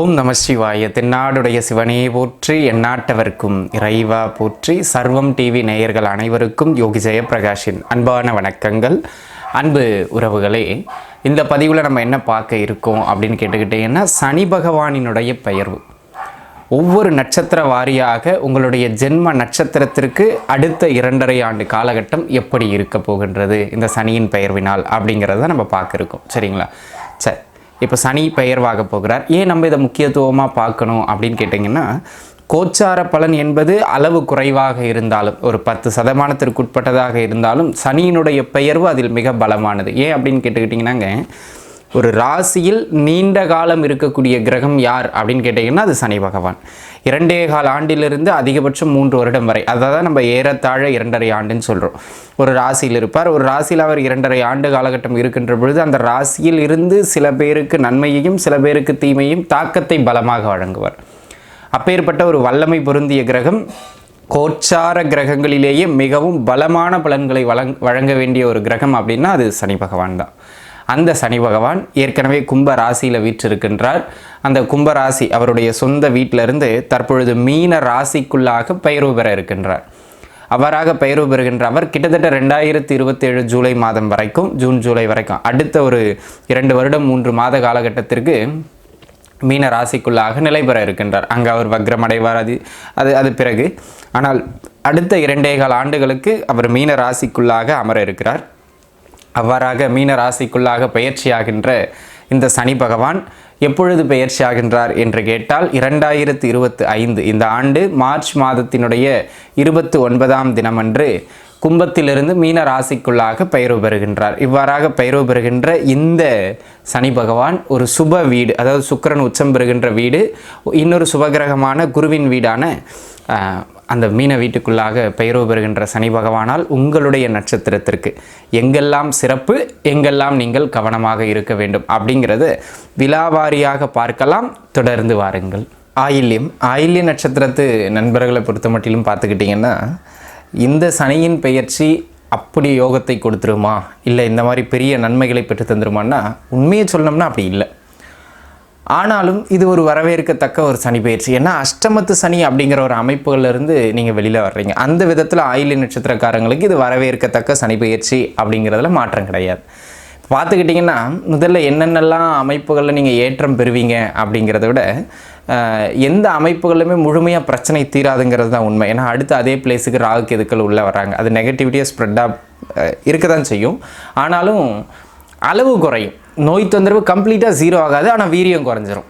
ஓம் நம சிவாய. தென்னாடுடைய சிவனே போற்றி, எந்நாட்டவர்க்கும் இறைவா போற்றி. சர்வம் டிவி நேயர்கள் அனைவருக்கும் யோகி ஜெயப்பிரகாஷின் அன்பான வணக்கங்கள். அன்பு உறவுகளே, இந்த பதிவில் நம்ம என்ன பார்க்க இருக்கோம் அப்படின்னு கேட்டுக்கிட்டீங்கன்னா, சனி பகவானினுடைய பெயர்வு ஒவ்வொரு நட்சத்திர வாரியாக உங்களுடைய ஜென்ம நட்சத்திரத்திற்கு அடுத்த 2.5 ஆண்டு காலகட்டம் எப்படி இருக்க போகின்றது இந்த சனியின் பெயர்வினால் அப்படிங்கிறத நம்ம பார்க்க இருக்கோம். சரிங்களா? சரி, இப்போ சனி பெயர்வாக போகிறார். ஏன் நம்ம இதை முக்கியத்துவமாக பார்க்கணும் அப்படின்னு கேட்டிங்கன்னா, கோச்சார பலன் என்பது அளவு குறைவாக இருந்தாலும், ஒரு 10% உட்பட்டதாக இருந்தாலும் சனியினுடைய பெயர்வு அதில் மிக பலமானது. ஏன் அப்படின்னு கேட்டுக்கிட்டிங்கன்னாங்க, ஒரு ராசியில் நீண்ட காலம் இருக்கக்கூடிய கிரகம் யார் அப்படின்னு கேட்டிங்கன்னா அது சனி பகவான். 2.25 ஆண்டிலிருந்து அதிகபட்சம் 3 வருடம் வரை, அதாவது நம்ம ஏறத்தாழ 2.5 ஆண்டுன்னு சொல்கிறோம். ஒரு ராசியில் இருப்பார். ஒரு ராசியில் அவர் 2.5 ஆண்டு காலகட்டம் இருக்கின்ற பொழுது அந்த ராசியில் இருந்து சில பேருக்கு நன்மையையும் சில பேருக்கு தீமையும் தாக்கத்தை பலமாக வழங்குவார். அப்பேற்பட்ட ஒரு வல்லமை பொருந்திய கிரகம், கோச்சார கிரகங்களிலேயே மிகவும் பலமான பலன்களை வழங்க வேண்டிய ஒரு கிரகம் அப்படின்னா அது சனி பகவான் தான். அந்த சனி பகவான் ஏற்கனவே கும்ப ராசியில் வீற்றிருக்கின்றார். அந்த கும்ப ராசி அவருடைய சொந்த வீட்டிலிருந்து தற்பொழுது மீன ராசிக்குள்ளாக பெயர்வு பெற இருக்கின்றார். அவ்வாறாக பெயர்வு பெறுகின்ற அவர் கிட்டத்தட்ட 2027 ஜூலை மாதம் வரைக்கும், ஜூன் ஜூலை வரைக்கும், அடுத்த ஒரு 2 வருடம் 3 மாத காலகட்டத்திற்கு மீன ராசிக்குள்ளாக நிலை பெற இருக்கின்றார். அங்கே அவர் வக்ரம் அடைவார். அது பிறகு, ஆனால் அடுத்த 2.25 ஆண்டுகளுக்கு அவர் மீன ராசிக்குள்ளாக அமர இருக்கிறார். அவ்வாறாக மீன ராசிக்குள்ளாக பயிற்சியாகின்ற இந்த சனி பகவான் எப்பொழுது பயிற்சியாகின்றார் என்று கேட்டால் 2025 இந்த ஆண்டு மார்ச் மாதத்தினுடைய 29ஆம் தினமன்று கும்பத்திலிருந்து மீன ராசிக்குள்ளாக பெயர்வு பெறுகின்றார். இவ்வாறாக பெயர்வு பெறுகின்ற இந்த சனி பகவான் ஒரு சுப வீடு, அதாவது சுக்கிரன் உச்சம் பெறுகின்ற வீடு, இன்னொரு சுபகிரகமான குருவின் வீடான அந்த மீன வீட்டுக்குள்ளாக பெயர்வு பெறுகின்ற சனி பகவானால் உங்களுடைய நட்சத்திரத்திற்கு எங்கெல்லாம் சிறப்பு, எங்கெல்லாம் நீங்கள் கவனமாக இருக்க வேண்டும் அப்படிங்கிறது விலாவாரியாக பார்க்கலாம். தொடர்ந்து வாருங்கள். ஆயில்ய நட்சத்திரத்து நண்பர்களை பொறுத்த மட்டிலும் பார்த்துக்கிட்டிங்கன்னா, இந்த சனியின் பெயர்ச்சி அப்படி யோகத்தை கொடுத்துருமா, இல்லை இந்த மாதிரி பெரிய நன்மைகளை பெற்று தந்துருமான்னா உண்மையை சொல்லணும்னா அப்படி இல்லை. ஆனாலும் இது ஒரு வரவேற்கத்தக்க ஒரு சனி பயிற்சி. ஏன்னா அஷ்டமத்து சனி அப்படிங்கிற ஒரு அமைப்புகளிலிருந்து நீங்கள் வெளியில் வர்றீங்க. அந்த விதத்தில் ஆயில்ய நட்சத்திரக்காரங்களுக்கு இது வரவேற்கத்தக்க சனி பயிற்சி அப்படிங்கிறதுல மாற்றம் கிடையாது. பார்த்துக்கிட்டிங்கன்னா, முதல்ல என்னென்னலாம் அமைப்புகளில் நீங்கள் ஏற்றம் பெறுவீங்க அப்படிங்கிறத விட எந்த அமைப்புகளுமே முழுமையாக பிரச்சனை தீராதுங்கிறது தான் உண்மை. ஏன்னா அடுத்து அதே பிளேஸுக்கு ராகு கேதுக்கள் உள்ளே வராங்க. அது நெகட்டிவிட்டியாக ஸ்ப்ரெட்டாக இருக்க தான் செய்யும். ஆனாலும் அளவு குறையும். நோய் தொந்தரவு கம்ப்ளீட்டாக 0 ஆகாது, ஆனால் வீரியம் குறைஞ்சிரும்.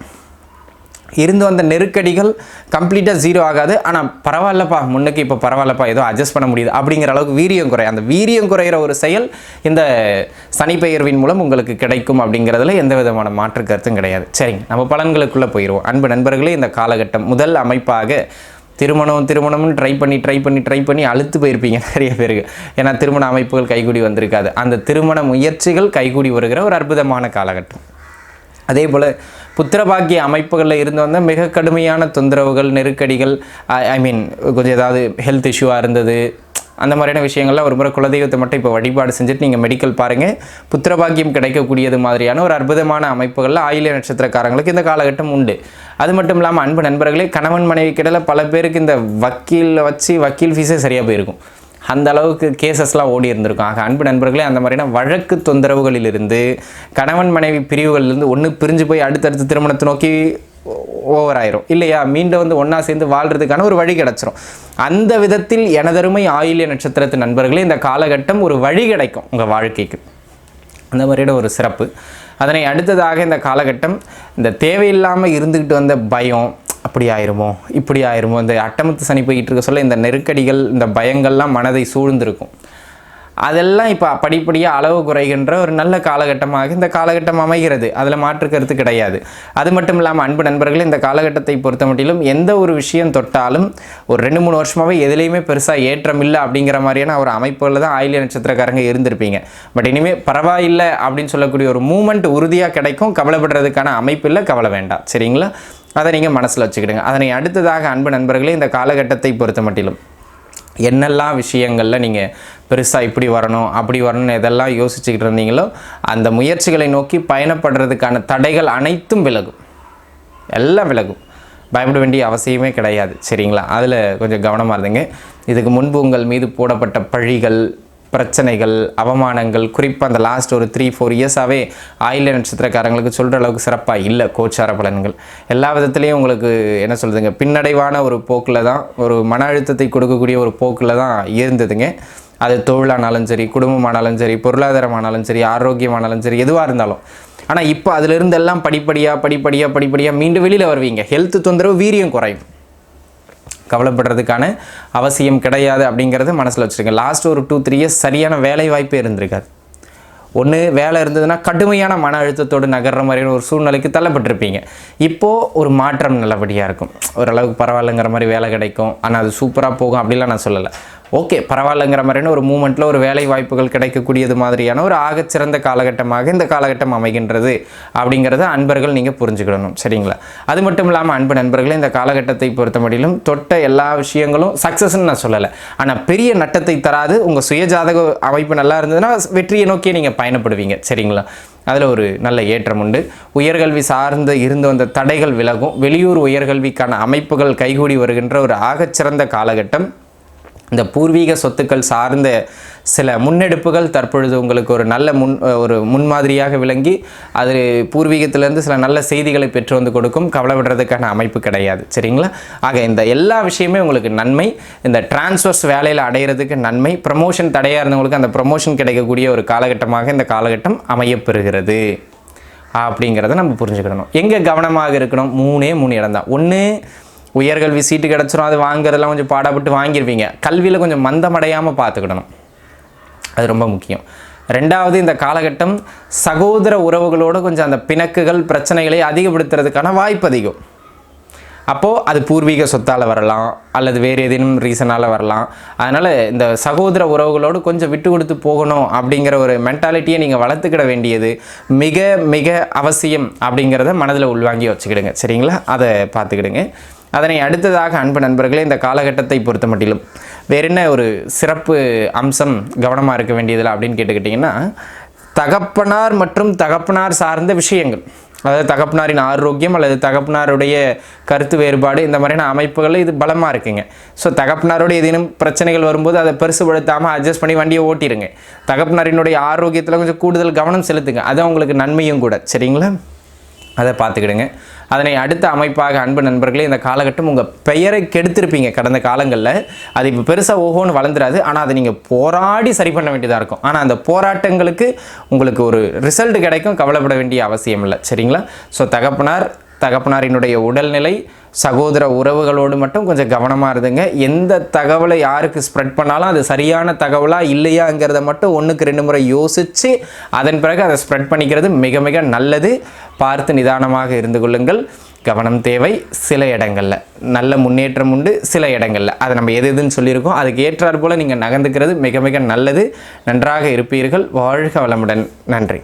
இருந்து வந்த நெருக்கடிகள் கம்ப்ளீட்டாக 0 ஆகாது, ஆனால் பரவாயில்லப்பா, முன்னுக்கு இப்போ பரவாயில்லப்பா, ஏதோ அட்ஜஸ்ட் பண்ண முடியுது அப்படிங்கிற அளவுக்கு வீரியம் குறையும். அந்த வீரியம் குறைகிற ஒரு செயல் இந்த சனி பெயர்வின் மூலம் உங்களுக்கு கிடைக்கும் அப்படிங்கிறதுல எந்த விதமான மாற்று கருத்தும் கிடையாது. சரிங்க, நம்ம பலன்களுக்குள்ளே போயிடுவோம். அன்பு நண்பர்களே, இந்த காலகட்டம் முதல் அமைப்பாக திருமணம்னு ட்ரை பண்ணி அழுத்து போயிருப்பீங்க நிறைய பேருக்கு. ஏன்னா திருமண அமைப்புகள் கைகூடி வந்திருக்காது. அந்த திருமண முயற்சிகள் கைகூடி வருகிற ஒரு அற்புதமான காலகட்டம். அதே போல் புத்திரபாக்கிய அமைப்புகளில் இருந்து வந்த மிக கடுமையான தொந்தரவுகள், நெருக்கடிகள், கொஞ்சம் ஏதாவது ஹெல்த் இஷ்யூவாக இருந்தது, அந்த மாதிரியான விஷயங்கள்லாம் ஒரு முறை குலதெய்வத்தை மட்டும் இப்போ வழிபாடு செஞ்சுட்டு நீங்கள் மெடிக்கல் பாருங்கள், புத்திரபாக்கியம் கிடைக்கக்கூடியது மாதிரியான ஒரு அற்புதமான அமைப்புகளில் ஆயில்ய நட்சத்திரக்காரங்களுக்கு இந்த காலகட்டம் உண்டு. அது மட்டும் இல்லாமல் அன்பு நண்பர்களே, கணவன் மனைவி கிட்டல பல பேருக்கு இந்த வக்கீல் ஃபீஸே சரியாக போயிருக்கும். அந்த அளவுக்கு கேசஸ்லாம் ஓடி இருந்திருக்கும். ஆக அன்பு நண்பர்களே, அந்த மாதிரியான வழக்கு தொந்தரவுகளிலிருந்து, கணவன் மனைவி பிரிவுகளிலிருந்து ஒன்று பிரிஞ்சு போய் அடுத்தடுத்து திருமணத்தை நோக்கி ஓவர் ஆயிரும் இல்லையா, மீண்டும் ஒன்றா சேர்ந்து வாழ்கிறதுக்கான ஒரு வழி கிடச்சிரும். அந்த விதத்தில் எனதருமை ஆயில்ய நட்சத்திரத்து நண்பர்களே, இந்த காலகட்டம் ஒரு வழி கிடைக்கும் உங்கள் வாழ்க்கைக்கு. அந்த மாதிரியான ஒரு சிறப்பு. அதனை அடுத்ததாக இந்த காலகட்டம் இந்த தேவையில்லாமல் இருந்துக்கிட்டு வந்த பயம், அப்படி ஆயிருமோ இப்படி ஆயிருமோ, இந்த அட்டமத்து சனி போய்கிட்டு இருக்க சொல்ல இந்த நெருக்கடிகள், இந்த பயங்கள்லாம் மனதை சூழ்ந்திருக்கும். அதெல்லாம் இப்போ படிப்படியாக அளவு குறைகின்ற ஒரு நல்ல காலகட்டமாக இந்த காலகட்டம் அமைகிறது. அதில் மாற்று கருத்து கிடையாது. அது மட்டும் இல்லாமல் அன்பு நண்பர்கள், இந்த காலகட்டத்தை பொறுத்த மட்டிலும் எந்த ஒரு விஷயம் தொட்டாலும் ஒரு 2-3 வருஷமாகவே எதுலேயுமே பெருசாக ஏற்றம் இல்லை அப்படிங்கிற மாதிரியான ஒரு அமைப்புகளில் தான் ஆயில்ய நட்சத்திரக்காரங்க இருந்திருப்பீங்க. பட் இனிமேல் பரவாயில்லை அப்படின்னு சொல்லக்கூடிய ஒரு மூமெண்ட் உறுதியாக கிடைக்கும். கவலைப்படுறதுக்கான அமைப்பு இல்லை, கவலை வேண்டாம். சரிங்களா? அதை நீங்கள் மனசில் வச்சுக்கிடுங்க. அதனை அடுத்ததாக அன்பு நண்பர்களே, இந்த காலகட்டத்தை பொறுத்த மட்டிலும் என்னெல்லாம் விஷயங்களில் நீங்கள் பெருசாக இப்படி வரணும் அப்படி வரணும்னு எதெல்லாம் யோசிச்சுக்கிட்டு இருந்தீங்களோ அந்த முயற்சிகளை நோக்கி பயணப்படுறதுக்கான தடைகள் அனைத்தும் விலகும். எல்லாம் விலகும். பயப்பட வேண்டிய அவசியமே கிடையாது. சரிங்களா? அதில் கொஞ்சம் கவனமாக இருந்துங்க. இதுக்கு முன்பு உங்கள் மீது போடப்பட்ட பழிகள், பிரச்சனைகள், அவமானங்கள், குறிப்பாக அந்த லாஸ்ட் ஒரு 3-4 இயர்ஸாகவே ஆயில்ய நட்சத்திரக்காரங்களுக்கு சொல்கிற அளவுக்கு சிறப்பாக இல்லை கோச்சார பலன்கள். எல்லா விதத்துலேயும் உங்களுக்கு என்ன சொல்லுதுங்க, பின்னடைவான ஒரு போக்கில் தான், ஒரு மன அழுத்தத்தை கொடுக்கக்கூடிய ஒரு போக்கில் தான் இருந்ததுங்க. அது தொழிலானாலும் சரி, குடும்பமானாலும் சரி, பொருளாதாரமானாலும் சரி, ஆரோக்கியமானாலும் சரி, எதுவாக இருந்தாலும். ஆனால் இப்போ அதிலிருந்து எல்லாம் படிப்படியாக மீண்டும் வெளியில் வருவீங்க. ஹெல்த் தொந்தரவு, வீரியம் குறையும். கவலைப்படுறதுக்கான அவசியம் கிடையாது அப்படிங்கிறத மனசில் வச்சுருங்க. லாஸ்ட் ஒரு 2-3 இயர்ஸ் சரியான வேலை வாய்ப்பே இருந்திருக்காது. ஒன்று வேலை இருந்ததுன்னா கடுமையான மன அழுத்தத்தோடு நகர்ற மாதிரியான ஒரு சூழ்நிலைக்கு தள்ளப்பட்டிருப்பீங்க. இப்போது ஒரு மாற்றம் நல்லபடியாக இருக்கும். ஓரளவுக்கு பரவாயில்லைங்கிற மாதிரி வேலை கிடைக்கும். ஆனால் அது சூப்பராக போகும் அப்படிலாம் நான் சொல்லலை. ஓகே, பரவாயில்லைங்கிற மாதிரியான ஒரு மூமெண்ட்டில் ஒரு வேலை வாய்ப்புகள் கிடைக்கக்கூடியது மாதிரியான ஒரு ஆகச்சிறந்த காலகட்டமாக இந்த காலகட்டம் அமைகின்றது அப்படிங்கிறத அன்பர்கள் நீங்கள் புரிஞ்சுக்கிடணும். சரிங்களா? அது மட்டும் இல்லாமல் அன்பு நண்பர்களே, இந்த காலகட்டத்தை பொறுத்த மட்டிலும் தொட்ட எல்லா விஷயங்களும் சக்ஸஸ்ன்னு நான் சொல்லலை. ஆனால் பெரிய நட்டத்தை தராது. உங்கள் சுயஜாதக அமைப்பு நல்லா இருந்ததுன்னா வெற்றியை நோக்கி நீங்கள் பயணப்படுவீங்க. சரிங்களா? அதில் ஒரு நல்ல ஏற்றம் உண்டு. உயர்கல்வி சார்ந்து இருந்து வந்த தடைகள் விலகும். வெளியூர் உயர்கல்விக்கான அமைப்புகள் கைகூடி வருகின்ற ஒரு ஆகச்சிறந்த காலகட்டம். இந்த பூர்வீக சொத்துக்கள் சார்ந்த சில முன்னெடுப்புகள் தற்பொழுது உங்களுக்கு ஒரு நல்ல முன்மாதிரியாக விளங்கி அது பூர்வீகத்திலேருந்து சில நல்ல செய்திகளை பெற்று வந்து கொடுக்கும். கவலைப்படுறதுக்கான அமைப்பு கிடையாது. சரிங்களா? ஆக இந்த எல்லா விஷயமே உங்களுக்கு நன்மை. இந்த டிரான்ஸ்ஃபர்ஸ் வேலையில் அடையிறதுக்கு நன்மை. ப்ரமோஷன் தடையாக இருந்தவங்களுக்கு அந்த ப்ரமோஷன் கிடைக்கக்கூடிய ஒரு காலகட்டமாக இந்த காலகட்டம் அமையப்பெறுகிறது அப்படிங்கிறத நம்ம புரிஞ்சுக்கிடணும். எங்கே கவனமாக இருக்கணும்? 3 இடம் தான். ஒன்று, உயர்கல்வி சீட்டு கிடச்சிரும். அது வாங்குறதெல்லாம் கொஞ்சம் பாடப்பட்டு வாங்கிடுவீங்க. கல்வியில் கொஞ்சம் மந்தமடையாமல் பார்த்துக்கிடணும். அது ரொம்ப முக்கியம். 2வது, இந்த காலகட்டம் சகோதர உறவுகளோடு கொஞ்சம் அந்த பிணக்குகள், பிரச்சனைகளை அதிகப்படுத்துறதுக்கான வாய்ப்பு அதிகம். அப்போது அது பூர்வீக சொத்தால் வரலாம், அல்லது வேறு ஏதேனும் ரீசனால் வரலாம். அதனால் இந்த சகோதர உறவுகளோடு கொஞ்சம் விட்டு கொடுத்து போகணும் அப்படிங்கிற ஒரு மென்டாலிட்டியை நீங்கள் வளர்த்துக்கிட வேண்டியது மிக மிக அவசியம் அப்படிங்கிறத மனதில் உள்வாங்கி வச்சுக்கிடுங்க. சரிங்களா? அதை பார்த்துக்கிடுங்க. அதனை அடுத்ததாக அன்பு நண்பர்களே, இந்த காலகட்டத்தை பொறுத்த மட்டிலும் வேறு என்ன ஒரு சிறப்பு அம்சம் கவனமாக இருக்க வேண்டியதில்லை அப்படின்னு கேட்டுக்கிட்டிங்கன்னா, தகப்பனார் மற்றும் தகப்பனார் சார்ந்த விஷயங்கள், அதாவது தகப்பனாரின் ஆரோக்கியம் அல்லது தகப்பனாருடைய கருத்து வேறுபாடு, இந்த மாதிரியான அமைப்புகளில் இது பலமாக இருக்குங்க. ஸோ தகப்பனாரோட ஏதேனும் பிரச்சனைகள் வரும்போது அதை பெருசுபடுத்தாமல் அட்ஜஸ்ட் பண்ணி வண்டியை ஓட்டிடுங்க. தகப்பனாரினுடைய ஆரோக்கியத்தில் கொஞ்சம் கூடுதல் கவனம் செலுத்துங்க. அது உங்களுக்கு நன்மையும் கூட. சரிங்களா? அதை பார்த்துக்கிடுங்க. அதனை அடுத்த அமைப்பாக அன்பு நண்பர்களே, இந்த காலகட்டம் உங்கள் பெயரை கெடுத்திருப்பீங்க கடந்த காலங்களில். அது இப்போ பெருசாக ஓஹோன்னு வளர்ந்துடாது. ஆனால் அதை நீங்கள் போராடி சரி பண்ண வேண்டியதாக இருக்கும். ஆனால் அந்த போராட்டங்களுக்கு உங்களுக்கு ஒரு ரிசல்ட் கிடைக்கும். கவலைப்பட வேண்டிய அவசியம் இல்லை. சரிங்களா? ஸோ தகப்பனாரினுடைய உடல்நிலை, சகோதர உறவுகளோடு மட்டும் கொஞ்சம் கவனமாக இருந்துங்க. எந்த தகவலை யாருக்கு ஸ்ப்ரெட் பண்ணாலும் அது சரியான தகவலாக இல்லையாங்கிறத மட்டும் 1-2 முறை யோசித்து அதன் பிறகு அதை ஸ்ப்ரெட் பண்ணிக்கிறது மிக மிக நல்லது. பார்த்து நிதானமாக இருந்து கொள்ளுங்கள். கவனம் தேவை. சில இடங்களில் நல்ல முன்னேற்றம் உண்டு, சில இடங்களில் அதை நம்ம எதுன்னு சொல்லியிருக்கோம். அதுக்கு ஏற்றாற் போல் நீங்கள் நகர்ந்துக்கிறது மிக மிக நல்லது. நன்றாக இருப்பீர்கள். வாழ்க வளமுடன். நன்றி.